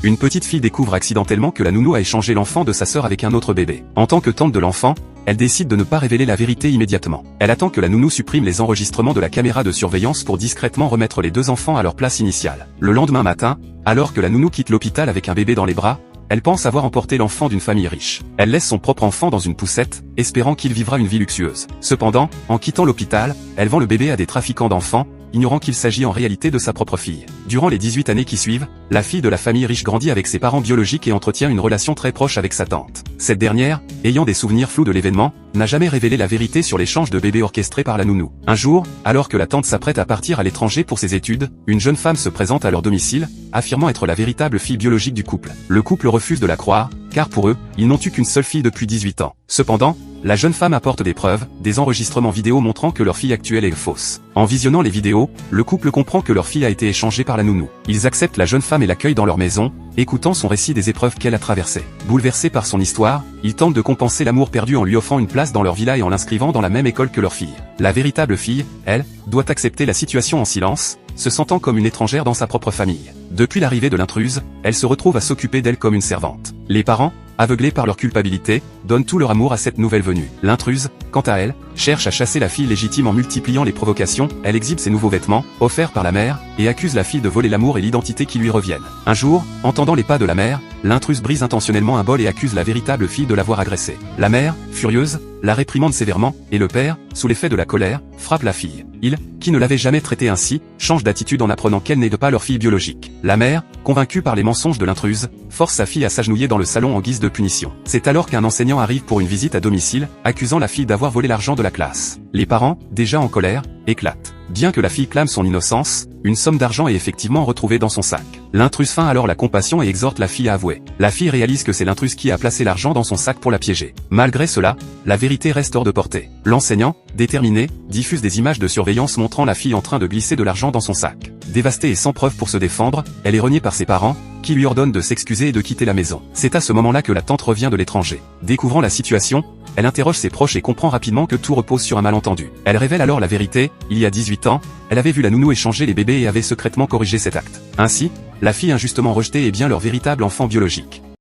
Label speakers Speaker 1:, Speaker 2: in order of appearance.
Speaker 1: Une petite fille découvre accidentellement que la nounou a échangé l'enfant de sa sœur avec un autre bébé. En tant que tante de l'enfant, elle décide de ne pas révéler la vérité immédiatement. Elle attend que la nounou supprime les enregistrements de la caméra de surveillance pour discrètement remettre les deux enfants à leur place initiale. Le lendemain matin, alors que la nounou quitte l'hôpital avec un bébé dans les bras, elle pense avoir emporté l'enfant d'une famille riche. Elle laisse son propre enfant dans une poussette, espérant qu'il vivra une vie luxueuse. Cependant, en quittant l'hôpital, elle vend le bébé à des trafiquants d'enfants, ignorant qu'il s'agit en réalité de sa propre fille. Durant les 18 années qui suivent, la fille de la famille riche grandit avec ses parents biologiques et entretient une relation très proche avec sa tante. Cette dernière, ayant des souvenirs flous de l'événement, n'a jamais révélé la vérité sur l'échange de bébés orchestré par la nounou. Un jour, alors que la tante s'apprête à partir à l'étranger pour ses études, une jeune femme se présente à leur domicile, affirmant être la véritable fille biologique du couple. Le couple refuse de la croire, car pour eux, ils n'ont eu qu'une seule fille depuis 18 ans. Cependant, la jeune femme apporte des preuves, des enregistrements vidéo montrant que leur fille actuelle est fausse. En visionnant les vidéos, le couple comprend que leur fille a été échangée par la nounou. Ils acceptent la jeune femme et l'accueillent dans leur maison, écoutant son récit des épreuves qu'elle a traversées. Bouleversés par son histoire, ils tentent de compenser l'amour perdu en lui offrant une place dans leur villa et en l'inscrivant dans la même école que leur fille. La véritable fille, elle, doit accepter la situation en silence, se sentant comme une étrangère dans sa propre famille. Depuis l'arrivée de l'intruse, elle se retrouve à s'occuper d'elle comme une servante. Les parents, aveuglés par leur culpabilité, donnent tout leur amour à cette nouvelle venue. L'intruse, quant à elle, cherche à chasser la fille légitime en multipliant les provocations, elle exhibe ses nouveaux vêtements, offerts par la mère, et accuse la fille de voler l'amour et l'identité qui lui reviennent. Un jour, entendant les pas de la mère, l'intruse brise intentionnellement un bol et accuse la véritable fille de l'avoir agressée. La mère, furieuse, la réprimande sévèrement, et le père, sous l'effet de la colère, frappe la fille. Il, qui ne l'avait jamais traitée ainsi, change d'attitude en apprenant qu'elle n'est pas leur fille biologique. La mère, convaincue par les mensonges de l'intruse, force sa fille à s'agenouiller dans le salon en guise de punition. C'est alors qu'un enseignant arrive pour une visite à domicile, accusant la fille d'avoir volé l'argent de la classe. Les parents, déjà en colère, éclatent. Bien que la fille clame son innocence, une somme d'argent est effectivement retrouvée dans son sac. L'intruse feint alors la compassion et exhorte la fille à avouer. La fille réalise que c'est l'intruse qui a placé l'argent dans son sac pour la piéger. Malgré cela, la vérité reste hors de portée. L'enseignant, déterminé, diffuse des images de surveillance montrant la fille en train de glisser de l'argent dans son sac. Dévastée et sans preuve pour se défendre, elle est reniée par ses parents, qui lui ordonnent de s'excuser et de quitter la maison. C'est à ce moment-là que la tante revient de l'étranger. Découvrant la situation, elle interroge ses proches et comprend rapidement que tout repose sur un malentendu. Elle révèle alors la vérité, il y a 18 ans, elle avait vu la nounou échanger les bébés et avait secrètement corrigé cet acte. Ainsi, la fille injustement rejetée est bien leur véritable enfant biologique.